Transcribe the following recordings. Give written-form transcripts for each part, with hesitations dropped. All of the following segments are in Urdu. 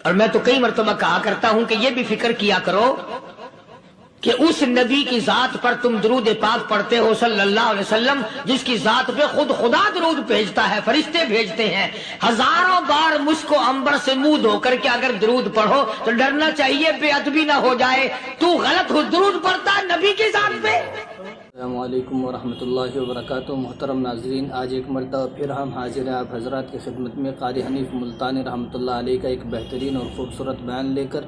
اور میں تو کئی مرتبہ کہا کرتا ہوں کہ یہ بھی فکر کیا کرو کہ اس نبی کی ذات پر تم درود پاک پڑھتے ہو صلی اللہ علیہ وسلم، جس کی ذات پہ خود خدا درود بھیجتا ہے، فرشتے بھیجتے ہیں۔ ہزاروں بار مجھ کو عنبر سے منہ دھو کر کے اگر درود پڑھو تو ڈرنا چاہیے بے ادبی نہ ہو جائے، تو غلط ہو درود پڑھتا ہے نبی کی ذات پہ۔ السلام علیکم ورحمۃ اللہ وبرکاتہ۔ محترم ناظرین، آج ایک مرتبہ پھر ہم حاضر ہیں آپ حضرات کی خدمت میں قاری حنیف ملتانی رحمۃ اللہ علیہ کا ایک بہترین اور خوبصورت بیان لے کر۔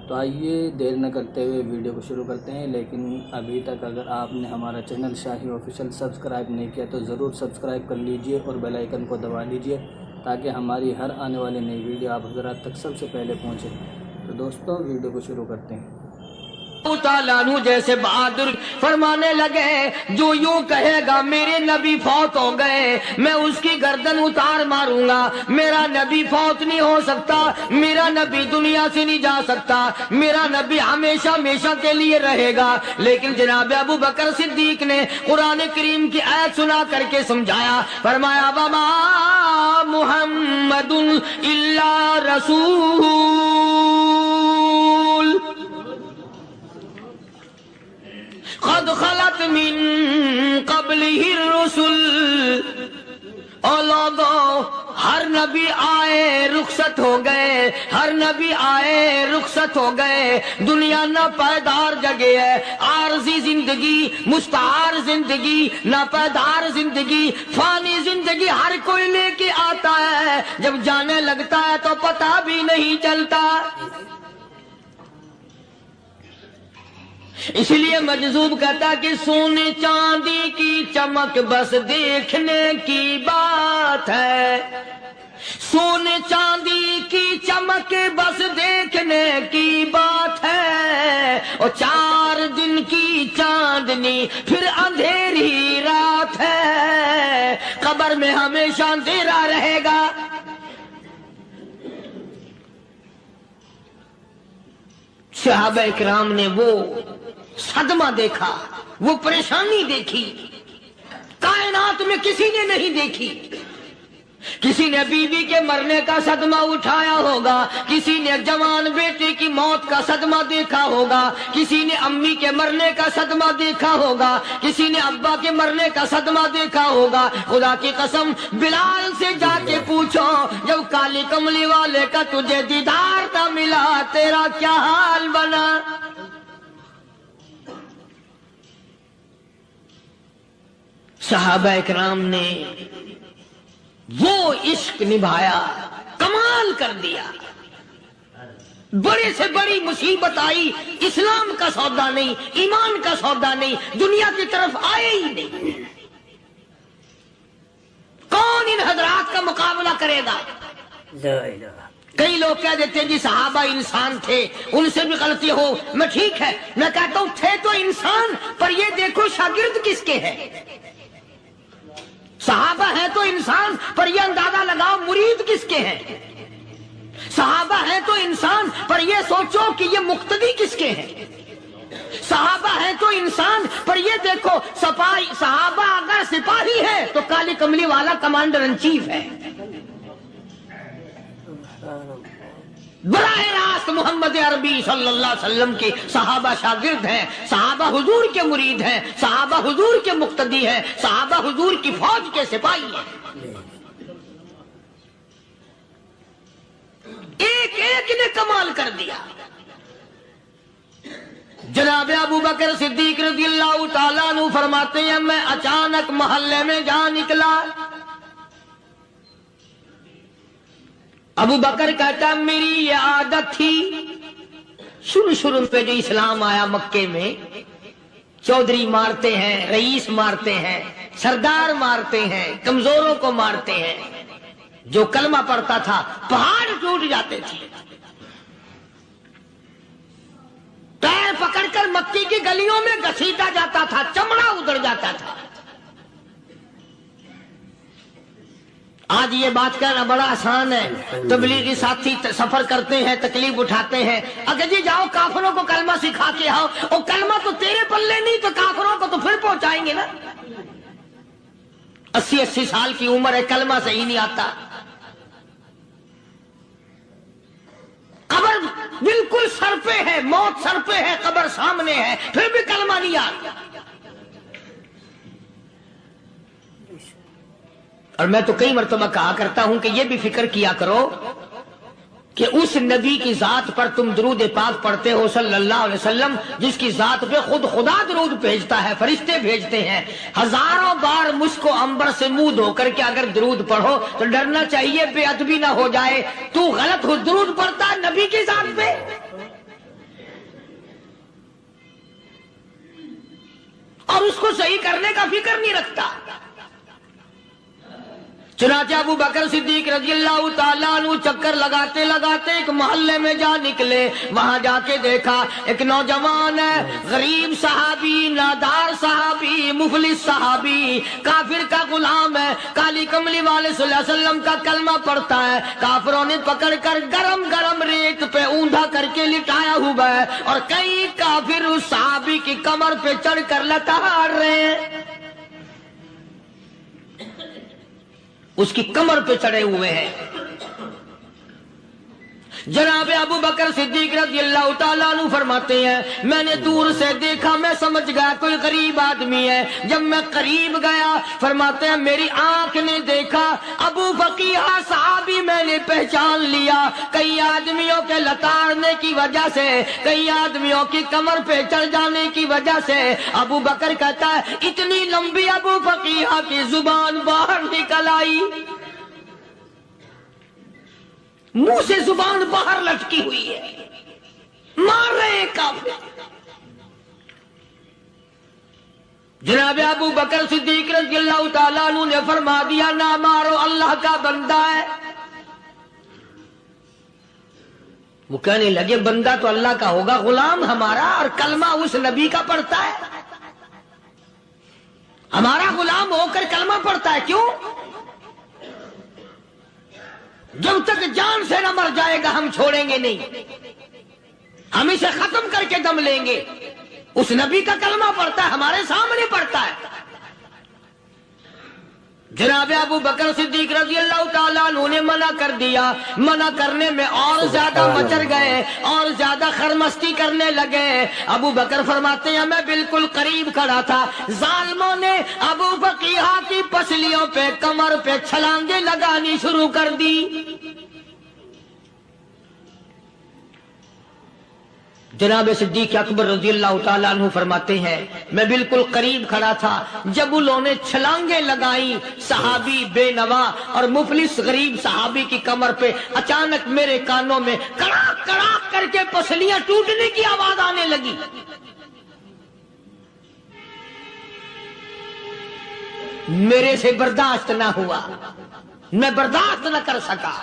تو آئیے دیر نہ کرتے ہوئے ویڈیو کو شروع کرتے ہیں، لیکن ابھی تک اگر آپ نے ہمارا چینل شاہی آفیشیل سبسکرائب نہیں کیا تو ضرور سبسکرائب کر لیجئے اور بیل آئیکن کو دبا لیجئے تاکہ ہماری ہر آنے والی نئی ویڈیو آپ حضرات تک سب سے پہلے پہنچے۔ تو دوستو ویڈیو کو شروع کرتے ہیں۔ تعالیٰ عنہ جیسے بہادر فرمانے لگے، جو یوں کہے گا میرے نبی فوت ہو گئے میں اس کی گردن اتار ماروں گا، میرا نبی فوت نہیں ہو سکتا، میرا نبی دنیا سے نہیں جا سکتا، میرا نبی ہمیشہ ہمیشہ کے لیے رہے گا۔ لیکن جناب ابو بکر صدیق نے قرآن کریم کی آیت سنا کر کے سمجھایا، فرمایا وما محمد الا رسول قد خلت من قبلہ الرسل۔ او لوگو، ہر نبی آئے رخصت ہو گئے، ہر نبی آئے رخصت ہو گئے۔ دنیا نہ پائیدار جگہ ہے، عارضی زندگی، مستعار زندگی، نہ پائیدار زندگی، فانی زندگی ہر کوئی لے کے آتا ہے، جب جانے لگتا ہے تو پتہ بھی نہیں چلتا۔ اس لیے مجذوب کہتا کہ سونے چاندی کی چمک بس دیکھنے کی بات ہے، سونے چاندی کی چمک بس دیکھنے کی بات ہے، اور 4 دن کی چاندنی پھر اندھیری رات ہے، قبر میں ہمیشہ اندھیرا رہے گا۔ صحابہ اکرام نے وہ صدمہ دیکھا، وہ پریشانی دیکھی، کائنات میں کسی نے نہیں دیکھی۔ کسی نے بیوی کے مرنے کا صدمہ اٹھایا ہوگا، کسی نے جوان بیٹے کی موت کا صدمہ دیکھا ہوگا، کسی نے امی کے مرنے کا صدمہ دیکھا ہوگا، کسی نے ابا کے مرنے کا صدمہ دیکھا ہوگا۔ خدا کی قسم بلال سے جا کے پوچھو، جب کالی کملی والے کا تجھے دیدار نہ ملا تیرا کیا حال بنا؟ صحابہ اکرام نے وہ عشق نبھایا، کمال کر دیا۔ بڑے سے بڑی مصیبت آئی، اسلام کا سودا نہیں، ایمان کا سودا نہیں، دنیا کی طرف آئے ہی نہیں۔ کون ان حضرات کا مقابلہ کرے گا؟ کئی لوگ کہہ دیتے ہیں جی صحابہ انسان تھے، ان سے بھی غلطی ہو، میں ٹھیک ہے، میں کہتا ہوں تھے تو انسان، پر یہ دیکھو شاگرد کس کے ہیں۔ صحابہ ہیں تو انسان، پر یہ اندازہ لگاؤ مرید کس کے ہیں۔ صحابہ ہیں تو انسان، پر یہ سوچو کہ یہ مقتدی کس کے ہیں۔ صحابہ ہیں تو انسان، پر یہ دیکھو صحابہ اگر سپاہی ہے تو کالی کملی والا کمانڈر ان چیف ہے۔ براہ راست محمد عربی صلی اللہ علیہ وسلم کے صحابہ شاگرد ہیں، صحابہ حضور کے مرید ہیں، صحابہ حضور کے مقتدی ہیں، صحابہ حضور کی فوج کے سپاہی ہیں۔ ایک ایک نے کمال کر دیا۔ جناب ابو بکر صدیق رضی اللہ تعالیٰ عنہ فرماتے ہیں میں اچانک محلے میں جا نکلا۔ ابو بکر کہتا ہے میری یہ عادت تھی، شروع پہ جو اسلام آیا مکے میں، چودھری مارتے ہیں، رئیس مارتے ہیں، سردار مارتے ہیں، کمزوروں کو مارتے ہیں۔ جو کلمہ پڑھتا تھا پہاڑ ٹوٹ جاتے تھے۔ پیر پکڑ کر مکی کی گلیوں میں گھسیٹا جاتا تھا، چمڑا ادھر جاتا تھا۔ آج یہ بات کہنا بڑا آسان ہے، تبلیغی ساتھی سفر کرتے ہیں، تکلیف اٹھاتے ہیں، اگر جی جاؤ کافروں کو کلمہ سکھا کے آؤ، اور کلمہ تو تیرے پلے نہیں تو کافروں کو تو پھر پہنچائیں گے نا۔ 80 سال کی عمر ہے، کلمہ صحیح نہیں آتا۔ بالکل سر پہ ہے، موت سر پہ ہے، قبر سامنے ہے، پھر بھی کلمہ نہیں آتا۔ اور میں تو کئی مرتبہ کہا کرتا ہوں کہ یہ بھی فکر کیا کرو کہ اس نبی کی ذات پر تم درود پاک پڑھتے ہو صلی اللہ علیہ وسلم، جس کی ذات پہ خود خدا درود بھیجتا ہے، فرشتے بھیجتے ہیں، ہزاروں بار مجھ کو عنبر سے منہ دھو کر کے اگر درود پڑھو تو ڈرنا چاہیے بے ادبی نہ ہو جائے، تو غلط ہو درود پڑھتا ہے نبی کی ذات پہ۔ اور اس کو صحیح کرنے کا فکر نہیں رکھتا۔ چنانچہ ابو بکر صدیق رضی اللہ تعالیٰ عنہ چکر لگاتے لگاتے ایک محلے میں جا نکلے، وہاں جا کے دیکھا ایک نوجوان ہے، غریب صحابی، نادار صحابی، مفلس صحابی، کافر کا غلام ہے، کالی کملی والے صلی اللہ علیہ وسلم کا کلمہ پڑھتا ہے، کافروں نے پکڑ کر گرم گرم ریت پہ اونڈا کر کے لٹایا ہوا ہے، اور کئی کافر اس صحابی کی کمر پہ چڑھ کر لتاڑ رہے ہیں، اس کی کمر پہ چڑھے ہوئے ہیں۔ جناب ابو بکر صدیق رضی اللہ تعالیٰ عنہ فرماتے ہیں میں نے دور سے دیکھا، میں سمجھ گیا کوئی غریب آدمی ہے۔ جب میں قریب گیا فرماتے ہیں میری آنکھ نے دیکھا ابو فقیہ صحابی، میں نے پہچان لیا۔ کئی آدمیوں کے لتاڑنے کی وجہ سے، کئی آدمیوں کی کمر پہ چڑھ جانے کی وجہ سے ابو بکر کہتا ہے اتنی لمبی ابو فقیہ کی زبان باہر نکل آئی، منہ سے زبان باہر لٹکی ہوئی ہے، مار رہے ہیں کافر۔ جناب ابو بکر صدیق رضی اللہ تعالیٰ عنہ نے فرما دیا نہ مارو، اللہ کا بندہ ہے۔ وہ کہنے لگے بندہ تو اللہ کا ہوگا، غلام ہمارا، اور کلمہ اس نبی کا پڑھتا ہے، ہمارا غلام ہو کر کلمہ پڑھتا ہے، کیوں؟ جب تک جان سے نہ مر جائے گا ہم چھوڑیں گے نہیں، ہم اسے ختم کر کے دم لیں گے۔ اس نبی کا کلمہ پڑھتا ہے، ہمارے سامنے پڑھتا ہے۔ جناب ابو بکر صدیق رضی اللہ تعالیٰ عنہ نے منع کر دیا، منع کرنے میں اور زیادہ مچر گئے، اور زیادہ خرمستی کرنے لگے۔ ابو بکر فرماتے ہیں میں بالکل قریب کھڑا تھا، ظالموں نے ابو فقیہ کی پسلیوں پہ، کمر پہ چھلانگیں لگانی شروع کر دی۔ جناب صدیق اکبر رضی اللہ تعالیٰ عنہ فرماتے ہیں میں بالکل قریب کھڑا تھا، جب انہوں نے چھلانگیں لگائیں صحابی بے نوا اور مفلس غریب صحابی کی کمر پہ، اچانک میرے کانوں میں کڑاک کڑاک کر کے پسلیاں ٹوٹنے کی آواز آنے لگی۔ میرے سے برداشت نہ ہوا، میں برداشت نہ کر سکا۔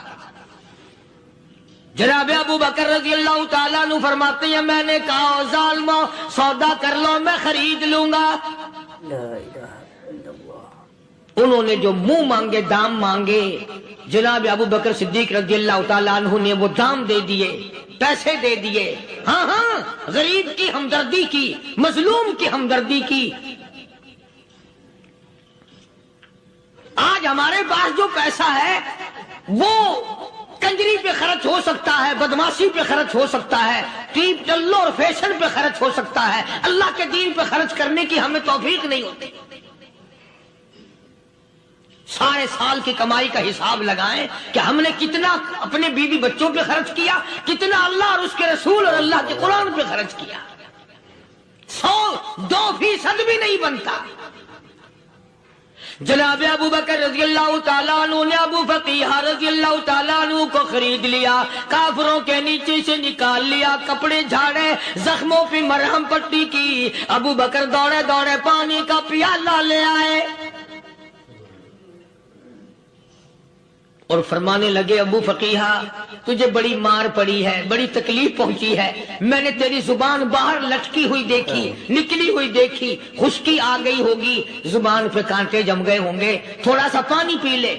جناب ابو بکر رضی اللہ تعالیٰ عنہ فرماتے ہیں میں نے کہا ظالموں سودا کر لو، میں خرید لوں گا۔ لا الہ الا اللہ۔ انہوں نے جو منہ مانگے، دام مانگے، جناب ابو بکر صدیق رضی اللہ تعالیٰ عنہ نے وہ دام دے دیے، پیسے دے دیے۔ ہاں ہاں، غریب کی ہمدردی کی، مظلوم کی ہمدردی کی۔ آج ہمارے پاس جو پیسہ ہے وہ کنجری پہ خرچ ہو سکتا ہے، بدماشی پہ خرچ ہو سکتا ہے، ٹیپ ٹلو اور فیشن پہ خرچ ہو سکتا ہے، اللہ کے دین پہ خرچ کرنے کی ہمیں توفیق نہیں ہوتی۔ سارے سال کی کمائی کا حساب لگائیں کہ ہم نے کتنا اپنے بیوی بچوں پہ خرچ کیا، کتنا اللہ اور اس کے رسول اور اللہ کے قرآن پہ خرچ کیا، 100-2% بھی نہیں بنتا۔ جناب ابو بکر رضی اللہ تعالیٰ عنہ نے ابو فقیہ رضی اللہ تعالیٰ عنہ کو خرید لیا، کافروں کے نیچے سے نکال لیا، کپڑے جھاڑے، زخموں پہ مرہم پٹی کی۔ ابو بکر دوڑے دوڑے پانی کا پیالہ لے آئے اور فرمانے لگے ابو فقیہ تجھے بڑی مار پڑی ہے، بڑی تکلیف پہنچی ہے، میں نے تیری زبان باہر لٹکی ہوئی دیکھی، نکلی ہوئی دیکھی، خشکی آ گئی ہوگی، زبان پہ کانٹے جم گئے ہوں گے، تھوڑا سا پانی پی لے۔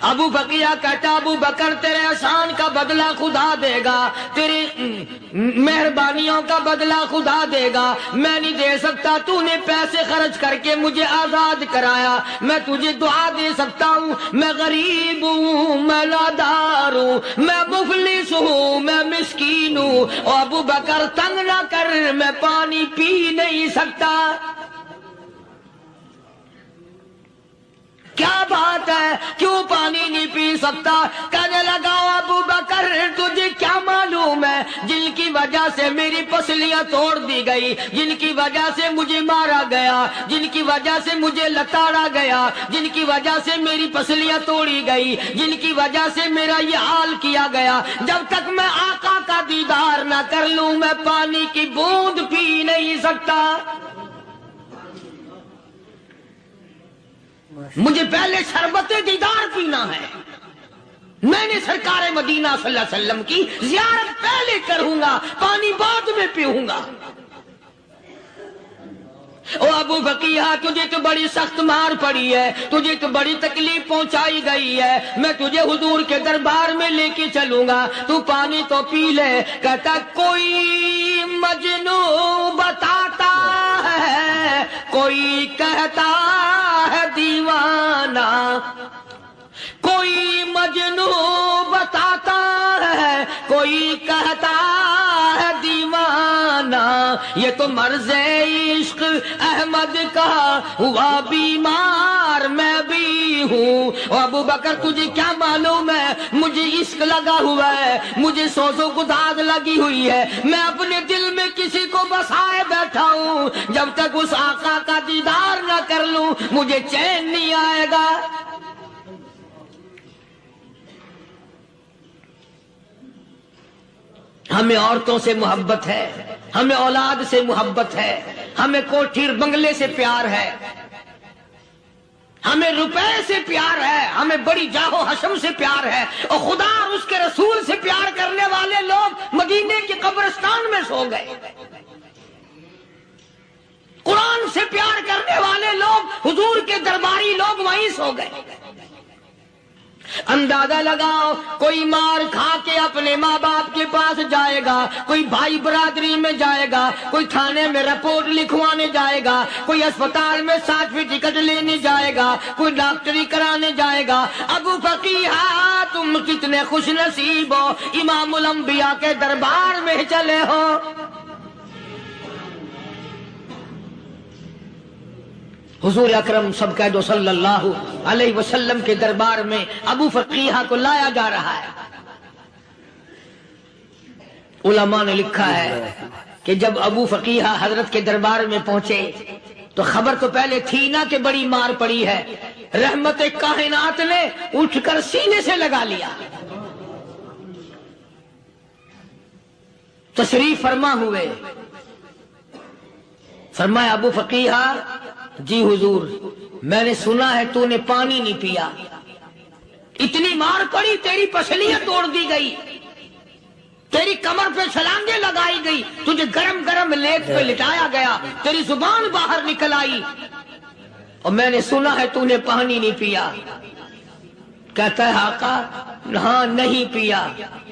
ابو فقیہ کہتا ابو بکر تیرے احسان کا بدلہ خدا دے گا، تیری مہربانیوں کا بدلہ خدا دے گا، میں نہیں دے سکتا، تو نے پیسے خرچ کر کے مجھے آزاد کرایا، میں تجھے دعا دے سکتا ہوں، میں غریب ہوں، میں نادار ہوں، میں مفلس ہوں. اور ابو بکر تنگ نہ کر، میں پانی پی نہیں سکتا. کیا بات ہے، کیوں پانی نہیں پی سکتا؟ کہنے لگا ابو بکر تجھے کیا معلوم ہے جن کی وجہ سے میری پسلیاں توڑ دی گئی، جن کی وجہ سے مجھے مارا گیا، جن کی وجہ سے مجھے لتاڑا گیا، جن کی وجہ سے میری پسلیاں توڑی گئی، جن کی وجہ سے میرا یہ حال کیا گیا، جب تک میں آقا کا دیدار نہ کر لوں میں پانی کی بوند پی نہیں سکتا. مجھے پہلے شربت دیدار پینا ہے. میں نے سرکار مدینہ صلی اللہ علیہ وسلم کی زیارت پہلے کروں گا، پانی بعد میں پیوں گا. او ابو بقیہ تجھے تو بڑی سخت مار پڑی ہے، تجھے تو بڑی تکلیف پہنچائی گئی ہے، میں تجھے حضور کے دربار میں لے کے چلوں گا، تو پانی تو پی لے. کہتا کوئی مجنوں بتاتا ہے، کوئی کہتا ہے دیوانہ، کوئی مجنوں بتاتا ہے، کوئی کہتا ہے دیوانہ. یہ تو مرض عشق احمد کا ہوا بیمار میں بھی ہوں. اور ابو بکر تجھے کیا معلوم ہے مجھے عشق لگا ہوا ہے، مجھے سوز و گداز لگی ہوئی ہے، میں اپنے دل میں کسی کو بسائے بیٹھا ہوں، جب تک اس آقا کا دیدار نہ کر لوں مجھے چین نہیں آئے گا. ہمیں عورتوں سے محبت ہے، ہمیں اولاد سے محبت ہے، ہمیں کوٹھی بنگلے سے پیار ہے، ہمیں روپے سے پیار ہے، ہمیں بڑی جاہ و حشم سے پیار ہے، اور خدا اور اس کے رسول سے پیار کرنے والے لوگ مدینے کے قبرستان میں سو گئے. قرآن سے پیار کرنے والے لوگ حضور کے درباری لوگ وہیں سو گئے. اندازہ لگاؤ کوئی مار کھا کے اپنے ماں باپ کے پاس جائے گا، کوئی بھائی برادری میں جائے گا، کوئی تھانے میں رپورٹ لکھوانے جائے گا، کوئی اسپتال میں سرٹیفکیٹ لینے جائے گا، کوئی ڈاکٹری کرانے جائے گا. ابو فقیہ تم کتنے خوش نصیب ہو، امام الانبیاء کے دربار میں چلے ہو. حضور اکرم سب کہہ دو صلی اللہ علیہ وسلم کے دربار میں ابو فقیہ کو لایا جا رہا ہے. علماء نے لکھا ہے کہ جب ابو فقیہ حضرت کے دربار میں پہنچے تو خبر تو پہلے تھی نا کہ بڑی مار پڑی ہے، رحمت کائنات نے اٹھ کر سینے سے لگا لیا. تشریف فرما ہوئے، فرمایا ابو فقیہ جی حضور میں نے سنا ہے تو نے پانی نہیں پیا، اتنی مار پڑی تیری پسلیاں توڑ دی گئی، تیری کمر پہ چھلانگیں لگائی گئی، تجھے گرم گرم لیٹ پہ لٹایا گیا، تیری زبان باہر نکل آئی، اور میں نے سنا ہے تو نے پانی نہیں پیا. کہتا ہے آقا ہاں نہیں پیا.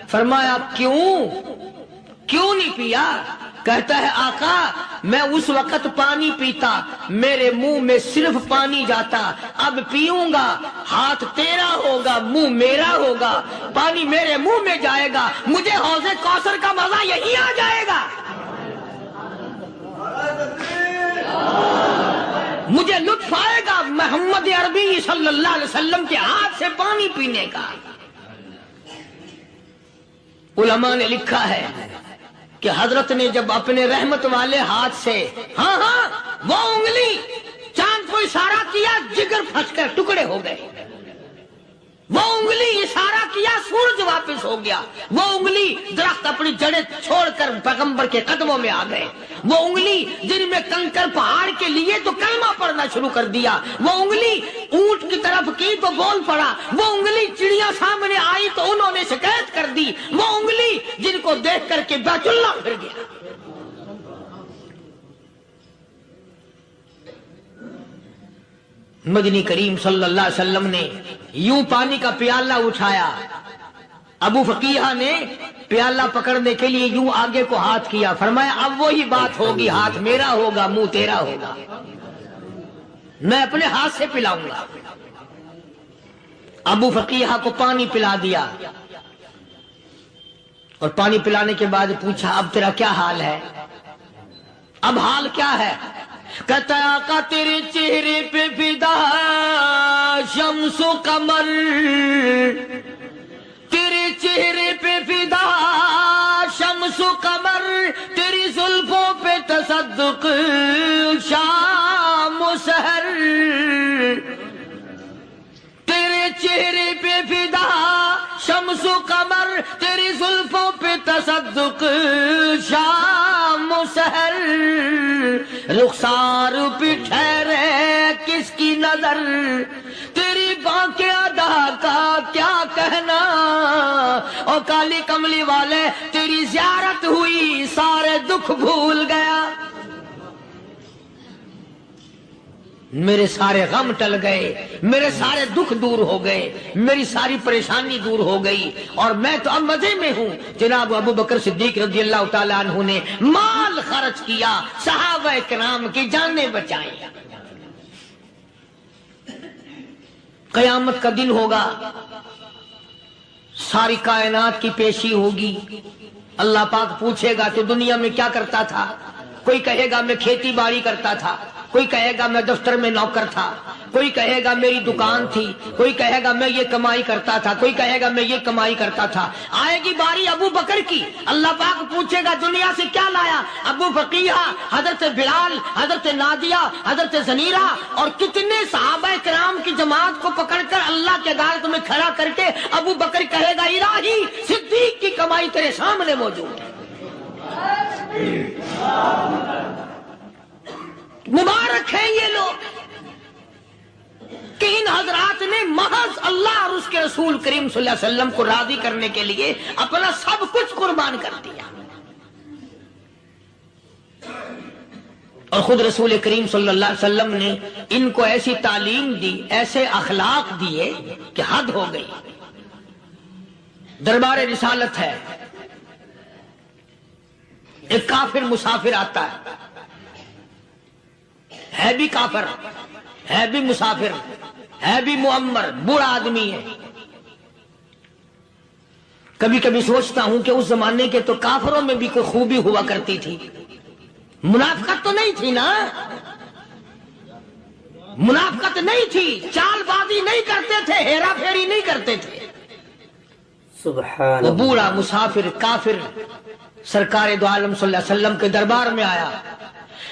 فرمایا کیوں نہیں پیا؟ کہتا ہے آقا میں اس وقت پانی پیتا میرے منہ میں صرف پانی جاتا، اب پیوں گا ہاتھ تیرا ہوگا منہ میرا ہوگا، پانی میرے منہ میں جائے گا، مجھے حوض کوثر کا مزہ یہی آ جائے گا، مجھے لطف آئے گا محمد عربی صلی اللہ علیہ وسلم کے ہاتھ سے پانی پینے کا. علماء نے لکھا ہے کہ حضرت نے جب اپنے رحمت والے ہاتھ سے ہاں وہ انگلی چاند کو اشارہ کیا جگر پھنس کر ٹکڑے ہو گئے، وہ انگلی اشارہ کیا سورج واپس ہو گیا، وہ انگلی درخت اپنی جڑیں چھوڑ کر پیغمبر کے قدموں میں آ گئے، وہ انگلی جن میں کنکر پہاڑ کے لیے تو کلمہ پڑھنا شروع کر دیا، وہ انگلی اونٹ کی طرف کی تو بول پڑا، وہ انگلی چڑیا سامنے آئی تو انہوں نے شکایت کر دی، وہ انگلی جن کو دیکھ کر کے بیت اللہ پھر گیا. مدنی کریم صلی اللہ علیہ وسلم نے یوں پانی کا پیالہ اٹھایا، ابو فقیہ نے پیالہ پکڑنے کے لیے یوں آگے کو ہاتھ کیا، فرمایا اب وہی بات ہوگی، ہاتھ میرا ہوگا منہ تیرا ہوگا، میں اپنے ہاتھ سے پلاؤں گا. ابو فقیہ کو پانی پلا دیا، اور پانی پلانے کے بعد پوچھا اب تیرا کیا حال ہے، اب حال کیا ہے؟ کہتا ہے آقا تیرے چہرے پہ فدا شمس و قمر، تیرے چہرے پہ فدا شمس و قمر، تیری زلفوں پہ تصدق شام و سحر، تیرے چہرے پہ فدا شمس و قمر، تیری زلفوں پہ تصدق شام و سحر، رخسار پہ ٹھہرے کس کی نظر، تیری بانکے ادا کا کیا کہنا، او کالی کملی والے تیری زیارت ہوئی سارے دکھ بھول گیا، میرے سارے غم ٹل گئے، میرے سارے دکھ دور ہو گئے، میری ساری پریشانی دور ہو گئی، اور میں تو اب مزے میں ہوں۔ جناب ابو بکر صدیق رضی اللہ تعالیٰ عنہ نے مال خرچ کیا، صحابہ کرام کی جانیں بچائیں۔ قیامت کا دن ہوگا، ساری کائنات کی پیشی ہوگی، اللہ پاک پوچھے گا تو دنیا میں کیا کرتا تھا؟ کوئی کہے گا میں کھیتی باڑی کرتا تھا، کوئی کہے گا میں دفتر میں نوکر تھا، کوئی کہے گا میری دکان تھی، کوئی کہے گا میں یہ کمائی کرتا تھا، کوئی کہے گا میں یہ کمائی کرتا تھا۔ آئے گی باری ابو بکر کی، اللہ پاک پوچھے گا دنیا سے کیا لایا؟ ابو فقیہ، حضرت بلال، حضرت نادیہ، حضرت زنیرہ اور کتنے صحابہ کرام کی جماعت کو پکڑ کر اللہ کے عدالت میں کھڑا کر کے ابو بکر کہے گا الہی صدیق کی کمائی تیرے سامنے موجود ہے۔ مبارک ہیں یہ لوگ کہ ان حضرات نے محض اللہ اور اس کے رسول کریم صلی اللہ علیہ وسلم کو راضی کرنے کے لیے اپنا سب کچھ قربان کر دیا، اور خود رسول کریم صلی اللہ علیہ وسلم نے ان کو ایسی تعلیم دی، ایسے اخلاق دیے کہ حد ہو گئی۔ دربار رسالت ہے، ایک کافر مسافر آتا ہے بھی کافر، ہے بھی مسافر، ہے بھی معمر، بوڑھا آدمی ہے۔ کبھی کبھی سوچتا ہوں کہ اس زمانے کے تو کافروں میں بھی کوئی خوبی ہوا کرتی تھی، منافقت تو نہیں تھی نا، منافقت نہیں تھی، چال بازی نہیں کرتے تھے، ہیرا پھیری نہیں کرتے تھے۔ سبحان وہ بوڑھا مسافر کافر سرکار دو عالم صلی اللہ علیہ وسلم کے دربار میں آیا،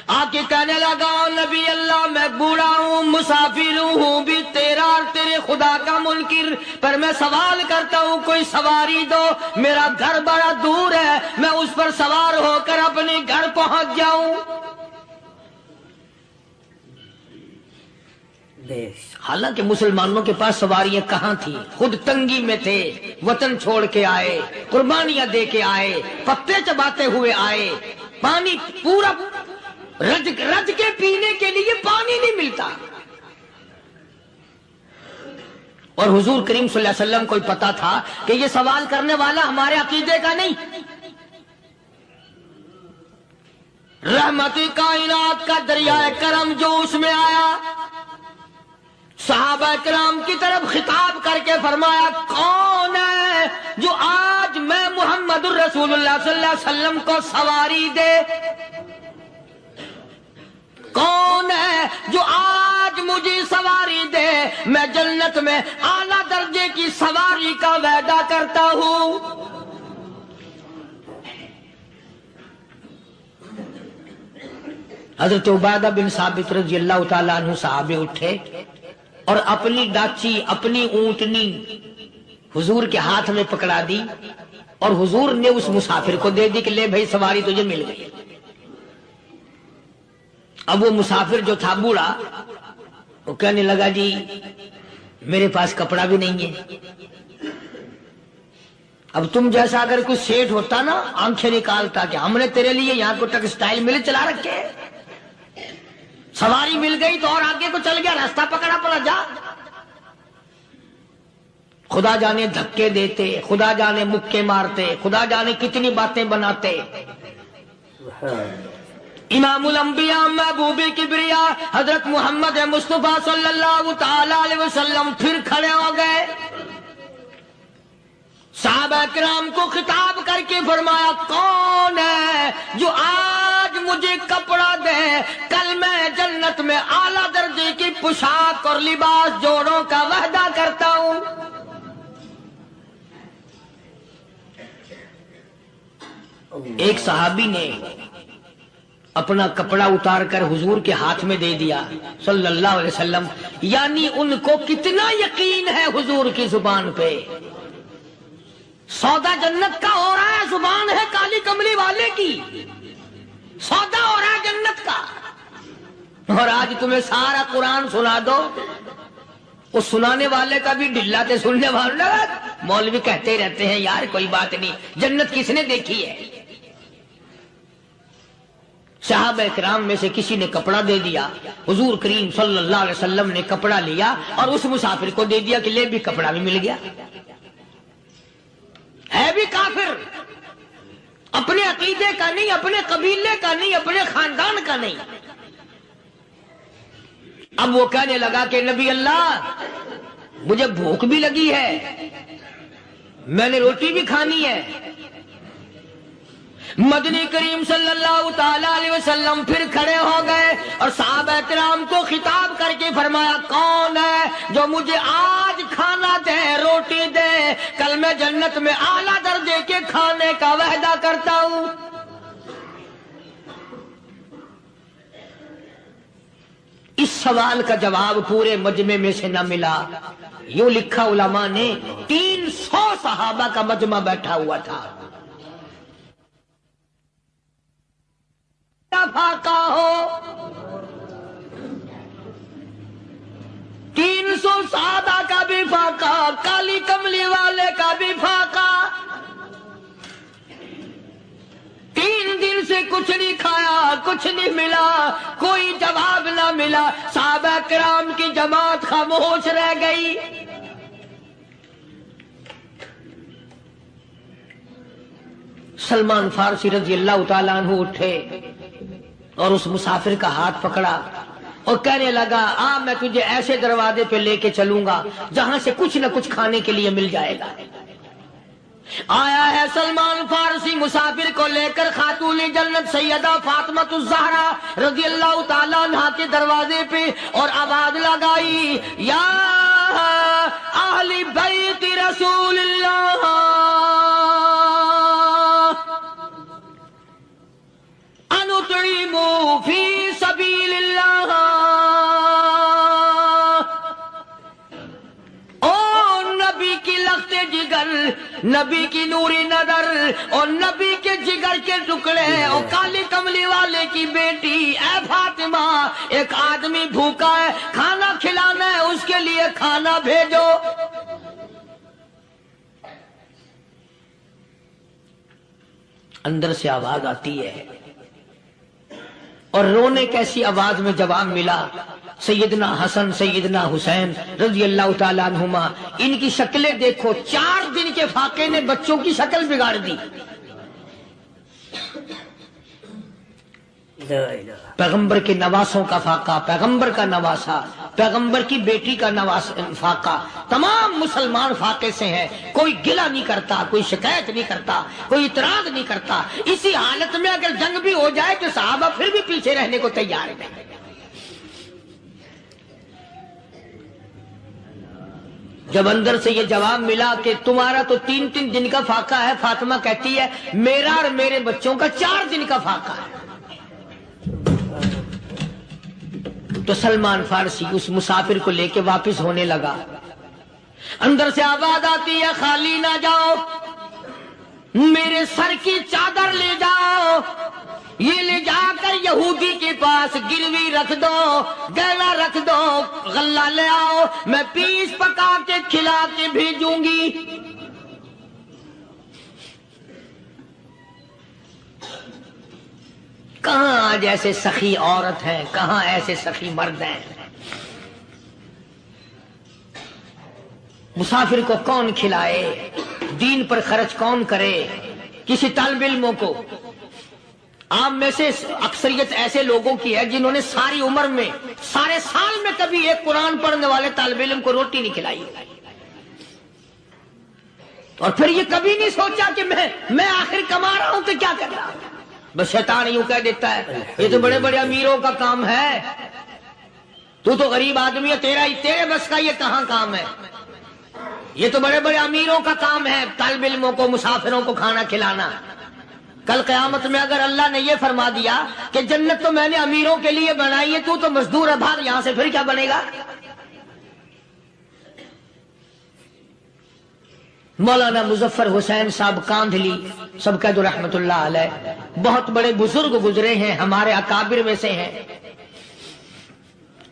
آ کے کہنے لگا نبی اللہ میں بوڑھا ہوں، مسافر ہوں بھی تیرا اور تیرے خدا کا منکر، پر میں سوال کرتا ہوں کوئی سواری دو، میرا گھر بڑا دور ہے، میں اس پر سوار ہو کر اپنے گھر پہنچ جاؤں۔ حالانکہ مسلمانوں کے پاس سواریاں کہاں تھی، خود تنگی میں تھے، وطن چھوڑ کے آئے، قربانیاں دے کے آئے، پتے چباتے ہوئے آئے، پانی پورا رج کے پینے کے لیے پانی نہیں ملتا، اور حضور کریم صلی اللہ علیہ وسلم کو پتا تھا کہ یہ سوال کرنے والا ہمارے عقیدے کا نہیں، رحمت کائنات کا دریائے کرم جو اس میں آیا، صحابہ کرام کی طرف خطاب کر کے فرمایا کون ہے جو آج میں محمد الرسول اللہ صلی اللہ علیہ وسلم کو سواری دے، کون ہے جو آج مجھے سواری دے، میں جنت میں اعلیٰ درجے کی سواری کا وعدہ کرتا ہوں۔ حضرت عبادہ بن ثابت رضی اللہ تعالیٰ عنہ صحابے اٹھے اور اپنی ڈاچی، اپنی اونٹنی حضور کے ہاتھ میں پکڑا دی، اور حضور نے اس مسافر کو دے دی کہ لے بھائی سواری تجھے مل گئی۔ اب وہ مسافر جو تھا بوڑھا، وہ کہنے لگا جی میرے پاس کپڑا بھی نہیں ہے، اب تم جیسا اگر کوئی سیٹ ہوتا نا آنکھیں نکالتا کہ ہم نے تیرے لیے یہاں کو ٹیکسٹائل مل چلا رکھے، سواری مل گئی تو اور آگے کو چل گیا، راستہ پکڑا پڑا جا۔ خدا جانے دھکے دیتے، خدا جانے مکے مارتے، خدا جانے کتنی باتیں بناتے۔ امام الانبیاء محبوب کبریا حضرت محمد مصطفیٰ صلی اللہ تعالی علیہ وسلم پھر کھڑے ہو گئے، صحابہ کرام کو خطاب کر کے فرمایا کون ہے جو آج مجھے کپڑا دے، کل میں جنت میں اعلیٰ درجے کی پوشاک اور لباس جوڑوں کا وعدہ کرتا ہوں۔ ایک صحابی نے اپنا کپڑا اتار کر حضور کے ہاتھ میں دے دیا صلی اللہ علیہ وسلم، یعنی ان کو کتنا یقین ہے حضور کی زبان پہ۔ سودا جنت کا ہو رہا ہے، زبان ہے کالی کملی والے کی، سودا ہو رہا ہے جنت کا۔ اور آج تمہیں سارا قرآن سنا دو، اس سنانے والے کا بھی ڈھلا تے سننے والا، مولوی کہتے رہتے ہیں یار کوئی بات نہیں، جنت کس نے دیکھی ہے؟ صحابہ کرام میں سے کسی نے کپڑا دے دیا، حضور کریم صلی اللہ علیہ وسلم نے کپڑا لیا اور اس مسافر کو دے دیا کہ لے بھی کپڑا بھی مل گیا۔ ہے بھی کافر، اپنے عقیدے کا نہیں، اپنے قبیلے کا نہیں، اپنے خاندان کا نہیں۔ اب وہ کہنے لگا کہ نبی اللہ مجھے بھوک بھی لگی ہے، میں نے روٹی بھی کھانی ہے۔ مدنی کریم صلی اللہ تعالی علیہ وسلم پھر کھڑے ہو گئے اور صحابہ کرام کو خطاب کر کے فرمایا کون ہے جو مجھے آج کھانا دے، روٹی دے، کل میں جنت میں اعلیٰ درجے کے کھانے کا وعدہ کرتا ہوں۔ اس سوال کا جواب پورے مجمع میں سے نہ ملا۔ یوں لکھا علماء نے 300 صحابہ کا مجمع بیٹھا ہوا تھا۔ فاقہ ہو 300 صحابہ کا بھی فاقہ، کالی کملی والے کا بھی فاقہ، 3 دن سے کچھ نہیں کھایا، کچھ نہیں ملا، کوئی جواب نہ ملا، صحابہ کرام کی جماعت خاموش رہ گئی۔ سلمان فارسی رضی اللہ تعالیٰ عنہ اٹھے اور اس مسافر کا ہاتھ پکڑا اور کہنے لگا میں تجھے ایسے دروازے پہ لے کے چلوں گا جہاں سے کچھ نہ کچھ کھانے کے لیے مل جائے گا۔ آیا ہے سلمان فارسی مسافر کو لے کر خاتون جنت سیدہ فاطمہ الزہرا رضی اللہ تعالیٰ عنہا کے دروازے پہ اور آواز لگائی یا اہل بیت رسول اللہ انطعموا فی سبیل اللہ، او نبی کی لخت جگر، نبی کی نوری نظر اور نبی کے جگر کے ٹکڑے اور کالی کملی والے کی بیٹی اے فاطمہ، ایک آدمی بھوکا ہے، کھانا کھلانا ہے، اس کے لیے کھانا بھیجو۔ اندر سے آواز آتی ہے اور رونے کیسی آواز میں جواب ملا، سیدنا حسن سیدنا حسین رضی اللہ تعالیٰ عنہما، ان کی شکلیں دیکھو، 4 دن کے فاقے نے بچوں کی شکل بگاڑ دی۔ پیغمبر کے نواسوں کا فاقہ، پیغمبر کا نواسا، پیغمبر کی بیٹی کا فاقہ، تمام مسلمان فاقے سے ہیں، کوئی گلہ نہیں کرتا، کوئی شکایت نہیں کرتا، کوئی اعتراض نہیں کرتا۔ اسی حالت میں اگر جنگ بھی ہو جائے تو صحابہ پھر بھی پیچھے رہنے کو تیار ہیں۔ جب اندر سے یہ جواب ملا کہ تمہارا تو 3 دن کا فاقہ ہے، فاطمہ کہتی ہے میرا اور میرے بچوں کا 4 دن کا فاقہ ہے، تو سلمان فارسی اس مسافر کو لے کے واپس ہونے لگا۔ اندر سے آواز آتی ہے خالی نہ جاؤ، میرے سر کی چادر لے جاؤ، یہ لے جا کر یہودی کے پاس گروی رکھ دو، گہنا رکھ دو، غلہ لے آؤ، میں پیس پکا کے کھلا کے بھیجوں گی۔ کہاں آج ایسے سخی عورت ہیں، کہاں ایسے سخی مرد ہیں؟ مسافر کو کون کھلائے، دین پر خرچ کون کرے؟ کسی طالب علموں کو، آپ میں سے اکثریت ایسے لوگوں کی ہے جنہوں نے ساری عمر میں، سارے سال میں کبھی ایک قرآن پڑھنے والے طالب علم کو روٹی نہیں کھلائی۔ اور پھر یہ کبھی نہیں سوچا کہ میں آخر کما رہا ہوں تو کیا کر رہا ہوں. بس شیطان یوں کہہ دیتا ہے یہ تو بڑے بڑے امیروں کا کام ہے، تو غریب آدمی ہے، تیرے بس کا یہ کہاں کام ہے؟ یہ تو بڑے بڑے امیروں کا کام ہے طالب علموں کو، مسافروں کو کھانا کھلانا. کل قیامت میں اگر اللہ نے یہ فرما دیا کہ جنت تو میں نے امیروں کے لیے بنائی ہے، تو مزدور ہے، بھاگ یہاں سے، پھر کیا بنے گا؟ مولانا مظفر حسین صاحب کاندھلی سب کہہ دو رحمت اللہ علیہ، بہت بڑے بزرگ گزرے ہیں، ہمارے اکابر میں سے ہیں.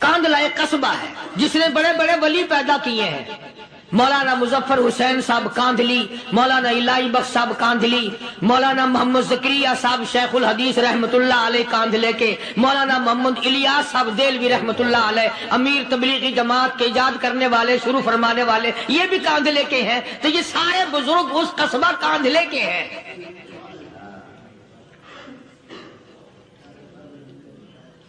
کاندھلا ایک قصبہ ہے جس نے بڑے بڑے ولی پیدا کیے ہیں. مولانا مظفر حسین صاحب کاندھلی، مولانا الہی بخش صاحب کاندھلی، مولانا محمد زکریا صاحب شیخ الحدیث رحمت اللہ علیہ کاندھلے کے، مولانا محمد الیاس صاحب دیلوی رحمت اللہ علیہ امیر تبلیغی جماعت کے ایجاد کرنے والے، شروع فرمانے والے، یہ بھی کاندھلے کے ہیں. تو یہ سارے بزرگ اس قصبہ کاندھلے کے ہیں.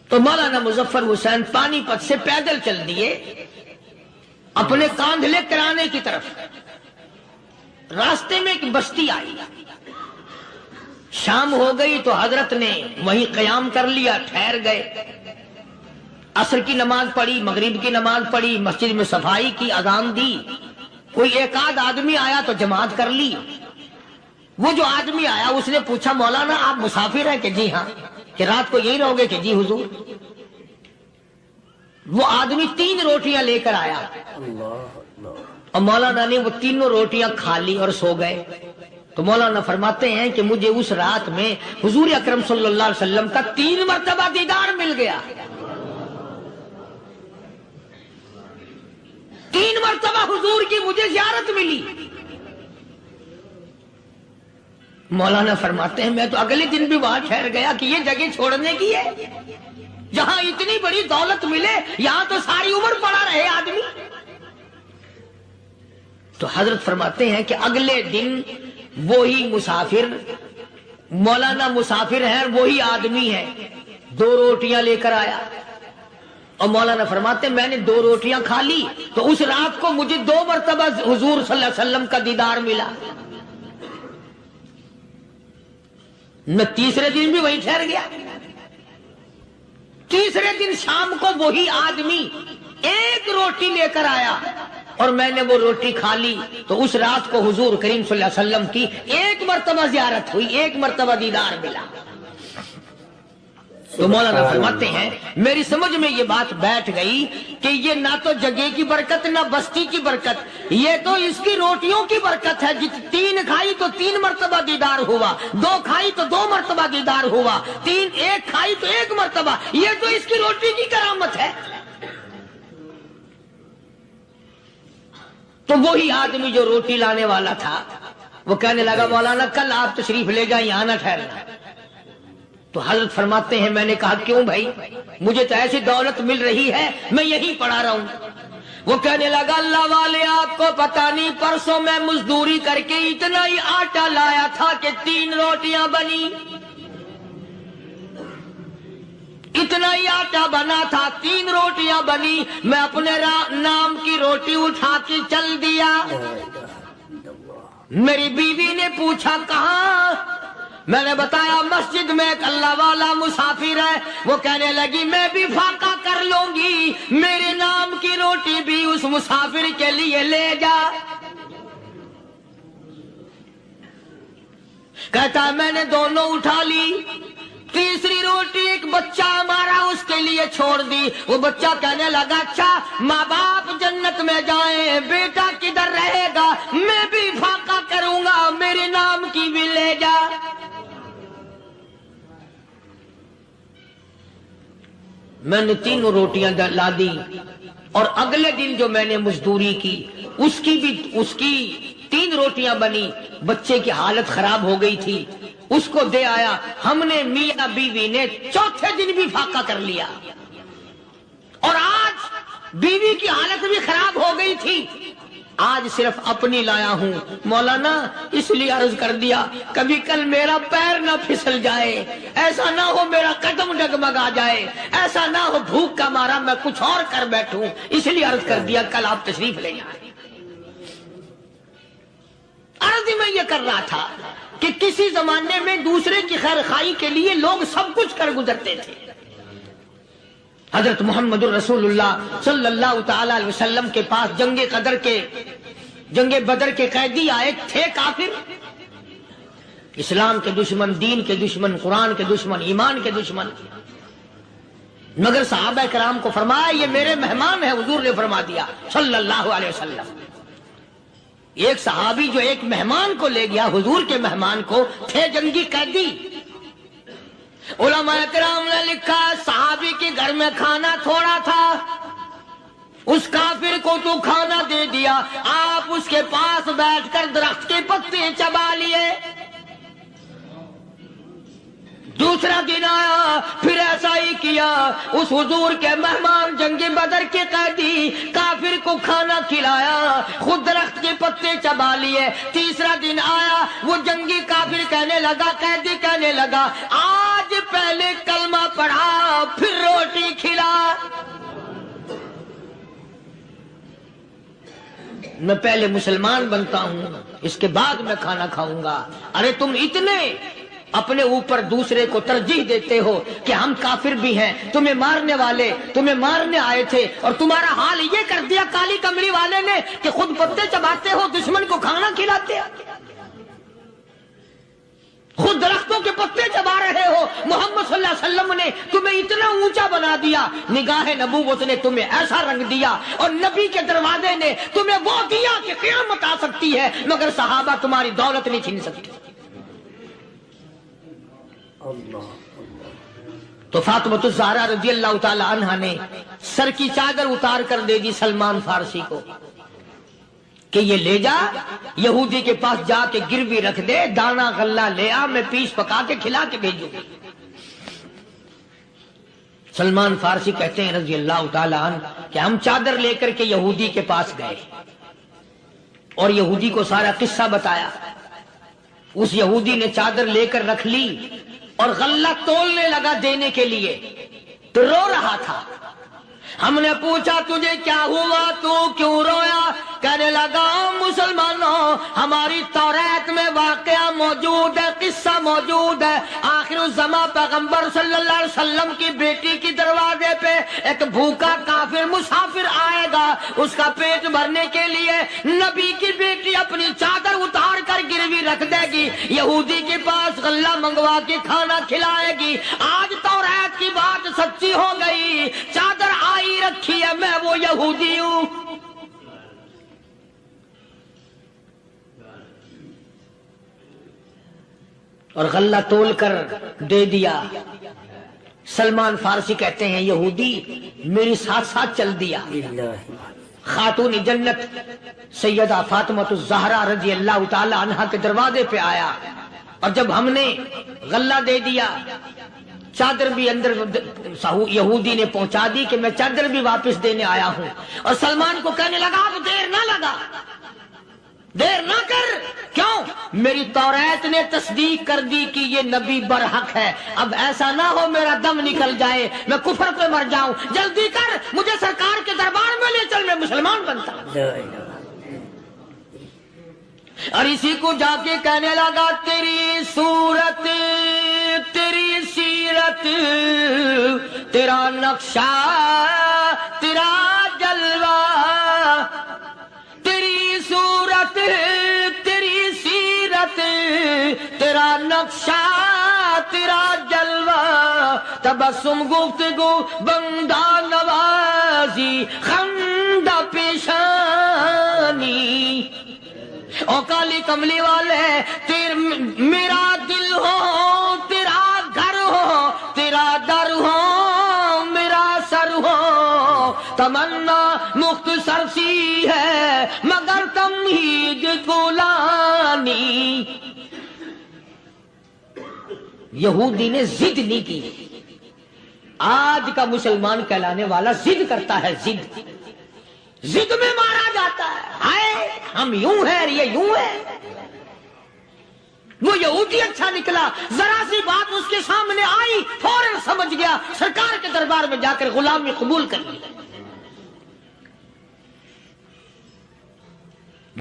تو مولانا مظفر حسین پانی پت سے پیدل چل دیے اپنے کاندھلے کرانے کی طرف. راستے میں ایک بستی آئی، شام ہو گئی تو حضرت نے وہیں قیام کر لیا، ٹھہر گئے. عصر کی نماز پڑھی، مغرب کی نماز پڑھی، مسجد میں صفائی کی، اذان دی. کوئی ایک آدھ آدمی آیا تو جماعت کر لی. وہ جو آدمی آیا اس نے پوچھا مولانا آپ مسافر ہیں؟ کہ جی ہاں. کہ رات کو یہی رہو گے؟ کہ جی حضور. وہ آدمی 3 روٹیاں لے کر آیا اور مولانا نے وہ تینوں روٹیاں کھا لی اور سو گئے. تو مولانا فرماتے ہیں کہ مجھے اس رات میں حضور اکرم صلی اللہ علیہ وسلم کا 3 مرتبہ دیدار مل گیا. 3 مرتبہ حضور کی مجھے زیارت ملی. مولانا فرماتے ہیں میں تو اگلے دن بھی وہاں ٹھہر گیا کہ یہ جگہ چھوڑنے کی ہے، جہاں اتنی بڑی دولت ملے یہاں تو ساری عمر پڑا رہے آدمی. تو حضرت فرماتے ہیں کہ اگلے دن وہی مسافر، مولانا مسافر ہیں، وہی آدمی ہے، 2 روٹیاں لے کر آیا. اور مولانا فرماتے ہیں میں نے 2 روٹیاں کھا لی تو اس رات کو مجھے 2 مرتبہ حضور صلی اللہ علیہ وسلم کا دیدار ملا. میں تیسرے دن بھی وہیں ٹھہر گیا. تیسرے دن شام کو وہی آدمی 1 روٹی لے کر آیا اور میں نے وہ روٹی کھا لی. تو اس رات کو حضور کریم صلی اللہ علیہ وسلم کی 1 مرتبہ زیارت ہوئی، 1 مرتبہ دیدار ملا. تو مولانا فرماتے ہیں میری سمجھ میں یہ بات بیٹھ گئی کہ یہ نہ تو جگہ کی برکت نہ بستی کی برکت، یہ تو اس کی روٹیوں کی برکت ہے. 3 کھائی تو 3 مرتبہ دیدار ہوا، 2 کھائی تو 2 مرتبہ دیدار ہوا، 1 کھائی تو 1 مرتبہ. یہ تو اس کی روٹی کی کرامت ہے. تو وہی آدمی جو روٹی لانے والا تھا وہ کہنے لگا مولانا کل آپ تشریف لے جائیں، یہاں نہ ٹھہرنا. تو حضرت فرماتے ہیں میں نے کہا کیوں بھائی، مجھے تو ایسی دولت مل رہی ہے میں یہیں پڑا رہا ہوں. وہ کہنے لگا اللہ والے آپ کو پتہ نہیں، پرسوں میں مزدوری کر کے اتنا ہی آٹا لایا تھا کہ 3 روٹیاں بنی. اتنا ہی آٹا بنا تھا، 3 روٹیاں بنی. میں اپنے نام کی روٹی اٹھا کے چل دیا. میری بیوی نے پوچھا کہاں؟ میں نے بتایا مسجد میں ایک اللہ والا مسافر ہے. وہ کہنے لگی میں بھی فاقہ کر لوں گی، میرے نام کی روٹی بھی اس مسافر کے لیے لے جا. کہتا ہے میں نے دونوں اٹھا لی. تیسری روٹی ایک بچہ ہمارا اس کے لیے چھوڑ دی. وہ بچہ کہنے لگا اچھا ماں باپ جنت میں جائیں، بیٹا کدھر رہے گا؟ میں بھی فاقہ کروں گا، میرے نام کی بھی لے جا. میں نے 3 روٹیاں لا دی اور اگلے دن جو میں نے مزدوری کی اس کی 3 روٹیاں بنی. بچے کی حالت خراب ہو گئی تھی، اس کو دے آیا. ہم نے میاں بیوی نے چوتھے دن بھی فاقہ کر لیا اور آج بیوی کی حالت بھی خراب ہو گئی تھی. آج صرف اپنی لایا ہوں مولانا، اس لیے عرض کر دیا کبھی کل میرا پیر نہ پھسل جائے، ایسا نہ ہو میرا قدم ڈگمگا جائے، ایسا نہ ہو بھوک کا مارا میں کچھ اور کر بیٹھوں، اس لیے عرض کر دیا کل آپ تشریف لے جائیں. عرض میں یہ کر رہا تھا کہ کسی زمانے میں دوسرے کی خیر خواہی کے لیے لوگ سب کچھ کر گزرتے تھے. حضرت محمد الرسول اللہ صلی اللہ تعالی علیہ وسلم کے پاس جنگ بدر کے قیدی آئے تھے کافر، اسلام کے دشمن، دین کے دشمن، قرآن کے دشمن، ایمان کے دشمن. مگر صحابہ کرام کو فرمایا یہ میرے مہمان ہیں. حضور نے فرما دیا صلی اللہ علیہ وسلم. ایک صحابی جو ایک مہمان کو لے گیا، حضور کے مہمان کو، تھے جنگی قیدی. علماء کرام نے لکھا صحابی کے گھر میں کھانا تھوڑا تھا، اس کافر کو تو کھانا دے دیا، آپ اس کے پاس بیٹھ کر درخت کے پتے چبا لیے. دوسرا دن آیا، پھر ایسا ہی کیا. اس حضور کے مہمان جنگ بدر کے قیدی کافر کو کھانا کھلایا، خود درخت کے پتے چبا لیے. تیسرا دن آیا، وہ جنگی کافر کہنے لگا، قیدی کہنے لگا آج پہلے کلمہ پڑھا پھر روٹی کھلا. میں پہلے مسلمان بنتا ہوں، اس کے بعد میں کھانا کھاؤں گا. ارے تم اتنے اپنے اوپر دوسرے کو ترجیح دیتے ہو کہ ہم کافر بھی ہیں، تمہیں مارنے والے تمہیں مارنے آئے تھے، اور تمہارا حال یہ کر دیا کالی کملی والے نے کہ خود پتے چباتے ہو، دشمن کو کھانا کھلاتے ہو، خود درختوں کے پتے چبا رہے ہو. محمد صلی اللہ علیہ وسلم نے تمہیں اتنا اونچا بنا دیا، نگاہ نبوت نے تمہیں ایسا رنگ دیا، اور نبی کے دروازے نے تمہیں وہ دیا کہ قیامت آ سکتی ہے، مگر صحابہ تمہاری دولت نہیں چھین سکتے. تو فاطمۃ الزہرا رضی اللہ تعالی عنہا نے سر کی چادر اتار کر دے دی سلمان فارسی کو کہ یہ لے جا، یہودی کے پاس جا کے گروی رکھ دے، دانا غلہ لے آ، میں پیس پکا کے کھلا کے بھیجوں. سلمان فارسی کہتے ہیں رضی اللہ تعالی عنہ کہ ہم چادر لے کر کے یہودی کے پاس گئے اور یہودی کو سارا قصہ بتایا. اس یہودی نے چادر لے کر رکھ لی اور غلہ تولنے لگا دینے کے لیے، تو رو رہا تھا. ہم نے پوچھا تجھے کیا ہوا، تو کیوں رویا؟ کہنے لگا مسلمانوں، ہماری توریت میں واقعہ موجود ہے، قصہ موجود ہے. آخر الزمان پیغمبر صلی اللہ علیہ وسلم کی بیٹی کی دروازے پہ ایک بھوکا کافر مسافر آئے گا، اس کا پیٹ بھرنے کے لیے نبی کی بیٹی اپنی چادر اتار کر گروی رکھ دے گی، یہودی کے پاس غلہ منگوا کے کھانا کھلائے گی. آج توریت کی بات سچی ہو گئی، چادر آئی رکھی ہے، میں وہ یہودی ہوں. اور غلہ تول کر دے دیا. سلمان فارسی کہتے ہیں یہودی میری ساتھ ساتھ چل دیا. خاتون جنت سیدہ فاطمۃ الزہرا رضی اللہ تعالی عنہا کے دروازے پہ آیا، اور جب ہم نے غلہ دے دیا، چادر بھی اندر یہودی نے پہنچا دی کہ میں چادر بھی واپس دینے آیا ہوں. اور سلمان کو کہنے لگا اب دیر نہ لگا، دیر نہ کر. کیوں؟ میری توریت نے تصدیق کر دی کہ یہ نبی برحق ہے. اب ایسا نہ ہو میرا دم نکل جائے، میں کفر پہ مر جاؤں. جلدی کر، مجھے سرکار کے دربار میں لے چل، میں مسلمان بنتا ہوں. اور اسی کو جا کے کہنے لگا تیری صورت، تیری سیرت، تیرا نقشہ، تیرا جلوہ، تیری صورت، تیری سیرت، تیرا نقشہ، تیرا جلوہ، تبسم گفتگو بندہ نوازی، خندہ پیشانی. او کالی کملی والے میرا دل ہو، تیرا گھر ہو، تیرا در ہو، میرا سر ہو. تمنا مختصر سی ہے مگر تمہید گولانی. یہودی نے ضد نہیں کی. آج کا مسلمان کہلانے والا ضد کرتا ہے، ضد میں مارا جاتا ہے. ہائے ہم یوں ہیں، یہ یوں ہے. وہ یہودی اچھا نکلا، ذرا سی بات اس کے سامنے آئی فوراً سمجھ گیا، سرکار کے دربار میں جا کر غلامی قبول کر لی.